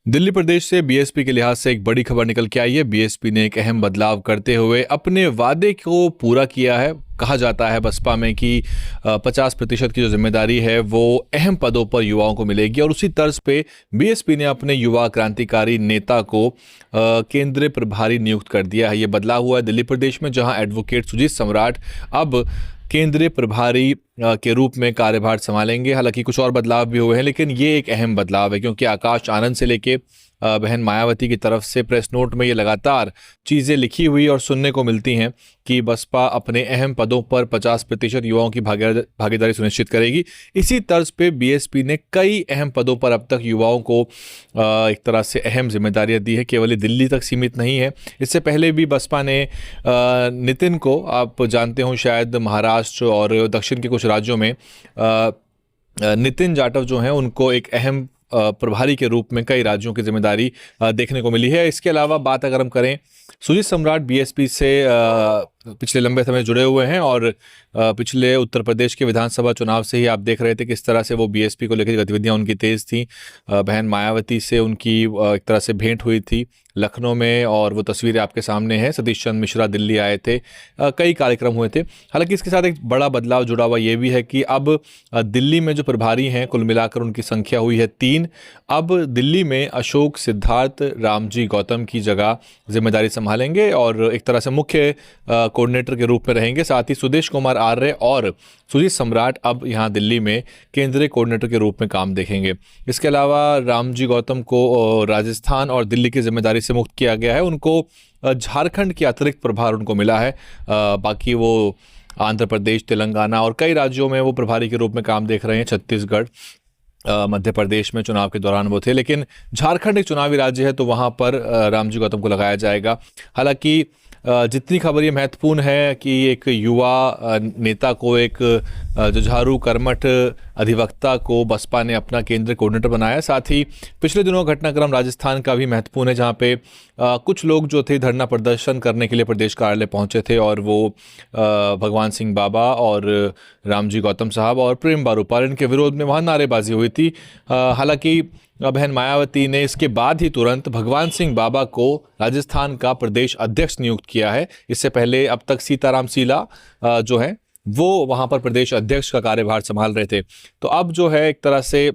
दिल्ली प्रदेश से बीएसपी के लिहाज से एक बड़ी खबर निकल के आई है। बीएसपी ने एक अहम बदलाव करते हुए अपने वादे को पूरा किया है। कहा जाता है बसपा में कि 50% की जो जिम्मेदारी है वो अहम पदों पर युवाओं को मिलेगी और उसी तर्ज पे बीएसपी ने अपने युवा क्रांतिकारी नेता को केंद्रीय प्रभारी नियुक्त कर दिया है। ये बदलाव हुआ है दिल्ली प्रदेश में, जहां एडवोकेट सुजीत सम्राट अब केंद्रीय प्रभारी के रूप में कार्यभार संभालेंगे। हालांकि कुछ और बदलाव भी हुए हैं, लेकिन ये एक अहम बदलाव है क्योंकि आकाश आनंद से लेके बहन मायावती की तरफ से प्रेस नोट में ये लगातार चीज़ें लिखी हुई और सुनने को मिलती हैं कि बसपा अपने अहम पदों पर 50% युवाओं की भागीदारी सुनिश्चित करेगी। इसी तर्ज पे बीएसपी ने कई अहम पदों पर अब तक युवाओं को एक तरह से अहम जिम्मेदारियां दी है। केवल ये दिल्ली तक सीमित नहीं है। इससे पहले भी बसपा ने नितिन को, आप जानते हो शायद महाराष्ट्र और दक्षिण के कुछ राज्यों में नितिन जाटव जो हैं उनको एक अहम प्रभारी के रूप में कई राज्यों की जिम्मेदारी देखने को मिली है। इसके अलावा बात अगर हम करें, सुजीत सम्राट बीएसपी से पिछले लंबे समय जुड़े हुए हैं और पिछले उत्तर प्रदेश के विधानसभा चुनाव से ही आप देख रहे थे किस तरह से वो बीएसपी को लेकर गतिविधियां उनकी तेज थी। बहन मायावती से उनकी एक तरह से भेंट हुई थी लखनऊ में और वो तस्वीरें आपके सामने हैं। सतीश चंद्र मिश्रा दिल्ली आए थे, कई कार्यक्रम हुए थे। हालांकि इसके साथ एक बड़ा बदलाव जुड़ा हुआ ये भी है कि अब दिल्ली में जो प्रभारी हैं कुल मिलाकर उनकी संख्या हुई है 3। अब दिल्ली में अशोक सिद्धार्थ रामजी गौतम की जगह जिम्मेदारी संभालेंगे और एक तरह से मुख्य कोऑर्डिनेटर के रूप में रहेंगे। साथ ही सुदेश कुमार आर्य और सुजीत सम्राट अब यहाँ दिल्ली में केंद्रीय कोऑर्डिनेटर के रूप में काम देखेंगे। इसके अलावा रामजी गौतम को राजस्थान और दिल्ली की जिम्मेदारी से मुक्त किया गया है। उनको झारखंड की अतिरिक्त प्रभार उनको मिला है। बाकी वो आंध्र प्रदेश, तेलंगाना और कई राज्यों में वो प्रभारी के रूप में काम देख रहे हैं। छत्तीसगढ़, मध्य प्रदेश में चुनाव के दौरान वो थे, लेकिन झारखंड एक चुनावी राज्य है तो वहाँ पर रामजी गौतम को लगाया जाएगा। हालांकि जितनी खबर ये महत्वपूर्ण है कि एक युवा नेता को, एक जुझारू कर्मठ अधिवक्ता को बसपा ने अपना केंद्रीय कोऑर्डिनेटर बनाया। साथ ही पिछले दिनों घटनाक्रम राजस्थान का भी महत्वपूर्ण है, जहाँ पे कुछ लोग जो थे धरना प्रदर्शन करने के लिए प्रदेश कार्यालय पहुंचे थे और वो भगवान सिंह बाबा और रामजी गौतम साहब और प्रेम बारूपाल इनके विरोध में वहाँ नारेबाजी हुई थी। हालांकि बहन मायावती ने इसके बाद ही तुरंत भगवान सिंह बाबा को राजस्थान का प्रदेश अध्यक्ष नियुक्त किया है। इससे पहले अब तक सीताराम सीला जो है वो वहाँ पर प्रदेश अध्यक्ष का कार्यभार संभाल रहे थे। तो अब जो है एक तरह से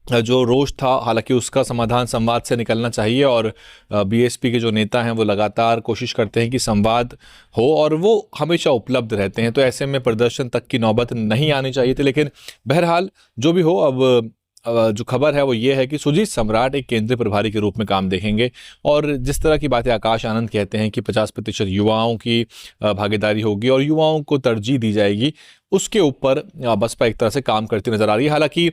जो रोष था, हालांकि उसका समाधान संवाद से निकलना चाहिए और बीएसपी के जो नेता हैं वो लगातार कोशिश करते हैं कि संवाद हो और वो हमेशा उपलब्ध रहते हैं। तो ऐसे में प्रदर्शन तक की नौबत नहीं आनी चाहिए थी, लेकिन बहरहाल जो भी हो, अब जो खबर है वो ये है कि सुजीत सम्राट एक केंद्रीय प्रभारी के रूप में काम देखेंगे और जिस तरह की बातें आकाश आनंद कहते हैं कि 50% युवाओं की भागीदारी होगी और युवाओं को तरजीह दी जाएगी, उसके ऊपर बसपा एक तरह से काम करती नजर आ रही है। हालांकि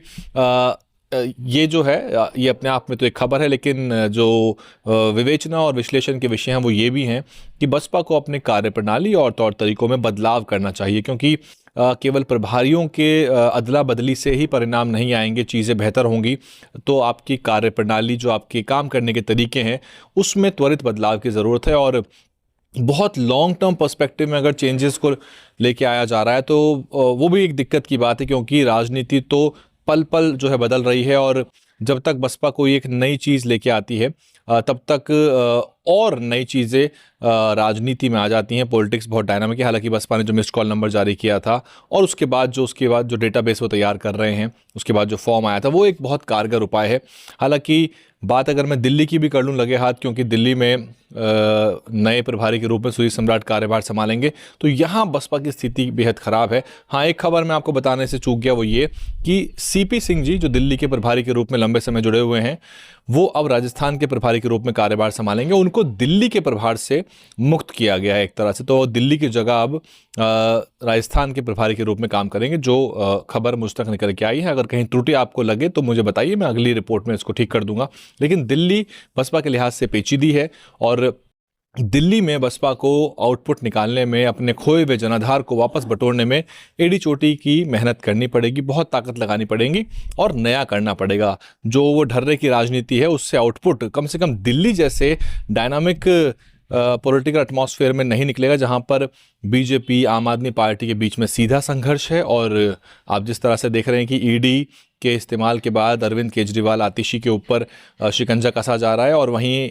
ये जो है ये अपने आप में तो एक खबर है, लेकिन जो विवेचना और विश्लेषण के विषय हैं वो ये भी हैं कि बसपा को अपने कार्यप्रणाली और तौर तरीकों में बदलाव करना चाहिए, क्योंकि केवल प्रभारियों के अदला बदली से ही परिणाम नहीं आएंगे, चीज़ें बेहतर होंगी। तो आपकी कार्यप्रणाली, जो आपके काम करने के तरीके हैं, उसमें त्वरित बदलाव की ज़रूरत है और बहुत लॉन्ग टर्म पर्सपेक्टिव में अगर चेंजेस को लेके आया जा रहा है तो वो भी एक दिक्कत की बात है, क्योंकि राजनीति तो पल पल जो है बदल रही है और जब तक बसपा कोई एक नई चीज़ लेके आती है तब तक और नई चीज़ें राजनीति में आ जाती हैं। पॉलिटिक्स बहुत डायनामिक है। हालांकि बसपा ने जो मिस्ड कॉल नंबर जारी किया था और उसके बाद जो डेटाबेस वो तैयार कर रहे हैं, उसके बाद जो फॉर्म आया था, वो एक बहुत कारगर उपाय है। हालांकि बात अगर मैं दिल्ली की भी कर लूँ लगे हाथ, क्योंकि दिल्ली में नए प्रभारी के रूप में सुजीत सम्राट कार्यभार संभालेंगे, तो यहाँ बसपा की स्थिति बेहद ख़राब है। हाँ, एक खबर मैं आपको बताने से चूक गया, वो ये कि सीपी सिंह जी जो दिल्ली के प्रभारी के रूप में लंबे समय जुड़े हुए हैं, वो अब राजस्थान के प्रभारी के रूप में कार्यभार संभालेंगे। उनको दिल्ली के प्रभार से मुक्त किया गया है एक तरह से, तो दिल्ली की जगह अब राजस्थान के प्रभारी के रूप में काम करेंगे। जो खबर मुझ तक निकल के आई है, अगर कहीं त्रुटि आपको लगे तो मुझे बताइए, मैं अगली रिपोर्ट में इसको ठीक कर दूंगा। लेकिन दिल्ली बसपा के लिहाज से पेचीदी है और दिल्ली में बसपा को आउटपुट निकालने में, अपने खोए हुए जनाधार को वापस बटोरने में एड़ी चोटी की मेहनत करनी पड़ेगी, बहुत ताकत लगानी पड़ेगी और नया करना पड़ेगा। जो वो ढर्रे की राजनीति है उससे आउटपुट कम से कम दिल्ली जैसे डायनामिक पॉलिटिकल एटमॉस्फेयर में नहीं निकलेगा जहां पर बीजेपी आम आदमी पार्टी के बीच में सीधा संघर्ष है। और आप जिस तरह से देख रहे हैं कि ईडी के इस्तेमाल के बाद अरविंद केजरीवाल आतिशी के ऊपर शिकंजा कसा जा रहा है, और वहीं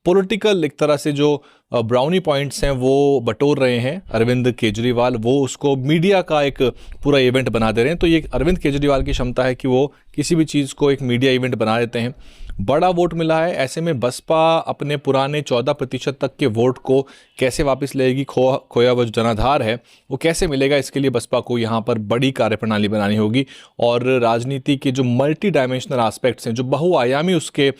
पॉलिटिकल एक तरह से जो ब्राउनी पॉइंट्स हैं वो बटोर रहे हैं अरविंद केजरीवाल, वो उसको मीडिया का एक पूरा इवेंट बना दे रहे हैं। तो ये अरविंद केजरीवाल की क्षमता है कि वो किसी भी चीज़ को एक मीडिया इवेंट बना देते हैं। बड़ा वोट मिला है, ऐसे में बसपा अपने पुराने 14% तक के वोट को कैसे वापस लेगी, खोया हुआ जो जनाधार है वो कैसे मिलेगा, इसके लिए बसपा को यहाँ पर बड़ी कार्यप्रणाली बनानी होगी। और राजनीति के जो मल्टी डायमेंशनल एस्पेक्ट्स हैं, जो बहुआयामी उसके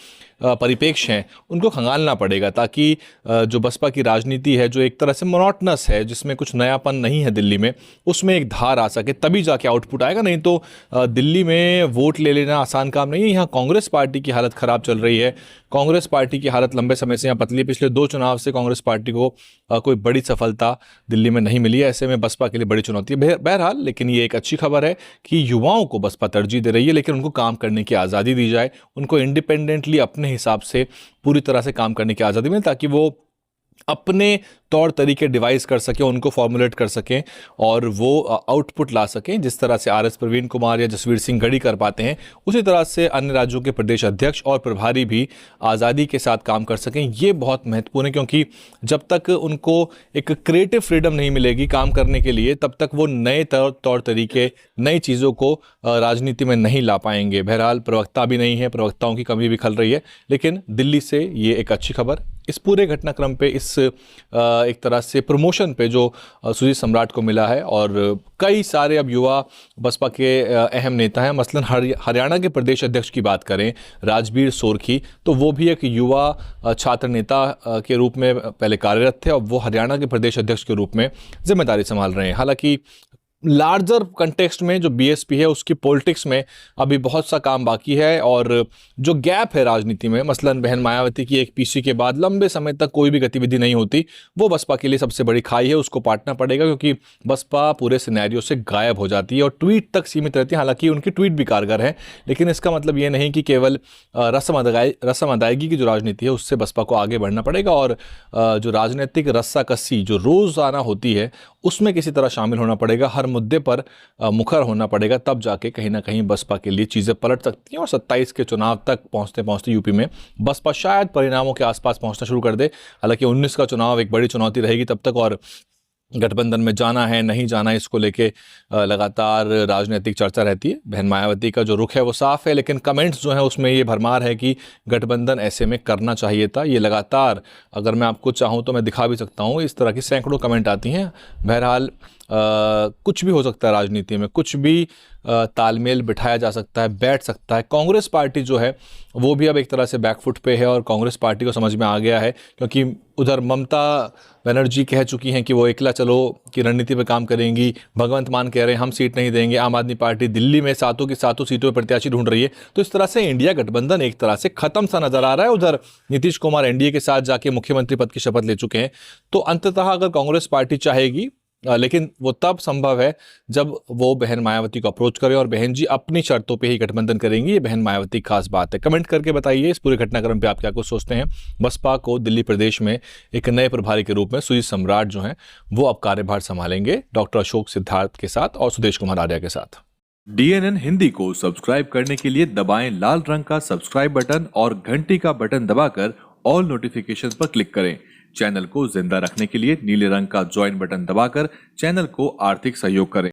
परिप्रेक्ष्य हैं, उनको खंगालना पड़ेगा, ताकि जो बसपा की राजनीति है जो एक तरह से मोनोटनस है, जिसमें कुछ नयापन नहीं है दिल्ली में, उसमें एक धार आ सके, तभी जाके आउटपुट आएगा। नहीं तो दिल्ली में वोट ले लेना आसान काम नहीं है। यहाँ कांग्रेस पार्टी की हालत ख़राब चल रही है, कांग्रेस पार्टी की हालत लंबे समय से यहाँ पतली। पिछले 2 चुनाव से कांग्रेस पार्टी को कोई बड़ी सफलता दिल्ली में नहीं मिली है, ऐसे में बसपा के लिए बड़ी चुनौती है। बहरहाल, लेकिन ये एक अच्छी खबर है कि युवाओं को बसपा तरजीह दे रही है, लेकिन उनको काम करने की आज़ादी दी जाए, उनको इंडिपेंडेंटली अपने हिसाब से पूरी तरह से काम करने की आज़ादी मिले, ताकि वो अपने तौर तरीके डिवाइस कर सकें, उनको फॉर्मुलेट कर सकें और वो आउटपुट ला सकें। जिस तरह से आरएस प्रवीण कुमार या जसवीर सिंह गढ़ी कर पाते हैं, उसी तरह से अन्य राज्यों के प्रदेश अध्यक्ष और प्रभारी भी आज़ादी के साथ काम कर सकें। ये बहुत महत्वपूर्ण है, क्योंकि जब तक उनको एक क्रिएटिव फ्रीडम नहीं मिलेगी काम करने के लिए, तब तक वो नए तौर तरीके, नई चीज़ों को राजनीति में नहीं ला पाएंगे। बहरहाल, प्रवक्ता भी नहीं है, प्रवक्ताओं की कमी भी खल रही है, लेकिन दिल्ली से ये एक अच्छी खबर। इस पूरे घटनाक्रम पे, इस एक तरह से प्रमोशन पे जो सुजीत सम्राट को मिला है, और कई सारे अब युवा बसपा के अहम नेता हैं। मसलन हरियाणा के प्रदेश अध्यक्ष की बात करें, राजबीर सोरखी, तो वो भी एक युवा छात्र नेता के रूप में पहले कार्यरत थे, और वो हरियाणा के प्रदेश अध्यक्ष के रूप में जिम्मेदारी संभाल रहे हैं। हालांकि लार्जर कंटेक्स्ट में जो बीएसपी है, उसकी पॉलिटिक्स में अभी बहुत सा काम बाकी है, और जो गैप है राजनीति में, मसलन बहन मायावती की एक पीसी के बाद लंबे समय तक कोई भी गतिविधि नहीं होती, वो बसपा के लिए सबसे बड़ी खाई है, उसको पाटना पड़ेगा, क्योंकि बसपा पूरे सिनेरियो से गायब हो जाती है और ट्वीट तक सीमित रहती है। हालांकि उनकी ट्वीट भी कारगर है, लेकिन इसका मतलब ये नहीं कि केवल रस्म अदायगी की जो राजनीति है उससे बसपा को आगे बढ़ना पड़ेगा, और जो राजनीतिक रस्साकसी जो रोज़ाना होती है उसमें किसी तरह शामिल होना पड़ेगा, हर मुद्दे पर मुखर होना पड़ेगा, तब जाके कहीं ना कहीं बसपा के लिए चीज़ें पलट सकती हैं। और 27 के चुनाव तक पहुंचते पहुंचते यूपी में बसपा शायद परिणामों के आसपास पहुंचना शुरू कर दे। हालांकि 19 का चुनाव एक बड़ी चुनौती रहेगी तब तक, और गठबंधन में जाना है नहीं जाना, इसको लेके लगातार राजनीतिक चर्चा रहती है। बहन मायावती का जो रुख है वो साफ है, लेकिन कमेंट्स जो हैं उसमें ये भरमार है कि गठबंधन ऐसे में करना चाहिए था। ये लगातार, अगर मैं आपको चाहूँ तो मैं दिखा भी सकता हूँ, इस तरह की सैकड़ों कमेंट आती हैं। बहरहाल, कुछ भी हो सकता है राजनीति में, कुछ भी तालमेल बिठाया जा सकता है, बैठ सकता है। कांग्रेस पार्टी जो है वो भी अब एक तरह से बैकफुट पे है, और कांग्रेस पार्टी को समझ में आ गया है, क्योंकि उधर ममता बनर्जी कह चुकी हैं कि वो एकला चलो की रणनीति पर काम करेंगी, भगवंत मान कह रहे हैं हम सीट नहीं देंगे, आम आदमी पार्टी दिल्ली में 7 की 7 सीटों पर प्रत्याशी ढूंढ रही है। तो इस तरह से इंडिया गठबंधन एक तरह से खत्म सा नजर आ रहा है। उधर नीतीश कुमार एनडीए के साथ जाके मुख्यमंत्री पद की शपथ ले चुके हैं। तो अंततः अगर कांग्रेस पार्टी चाहेगी, लेकिन वो तब संभव है जब वो बहन मायावती को अप्रोच करे, और बहन जी अपनी शर्तों पे ही गठबंधन करेंगी। ये बहन मायावती खास बात है। कमेंट करके बताइए इस पूरे घटनाक्रम पे आप क्या कुछ सोचते हैं। बसपा को दिल्ली प्रदेश में एक नए प्रभारी के रूप में सुजीत सम्राट जो हैं वो अब कार्यभार संभालेंगे, डॉक्टर अशोक सिद्धार्थ के साथ और सुदेश कुमार आर्या के साथ। DNN हिंदी को सब्सक्राइब करने के लिए दबाएं लाल रंग का सब्सक्राइब बटन और घंटी का बटन दबाकर ऑल नोटिफिकेशंस पर क्लिक करें। चैनल को जिंदा रखने के लिए नीले रंग का ज्वाइन बटन दबाकर चैनल को आर्थिक सहयोग करें।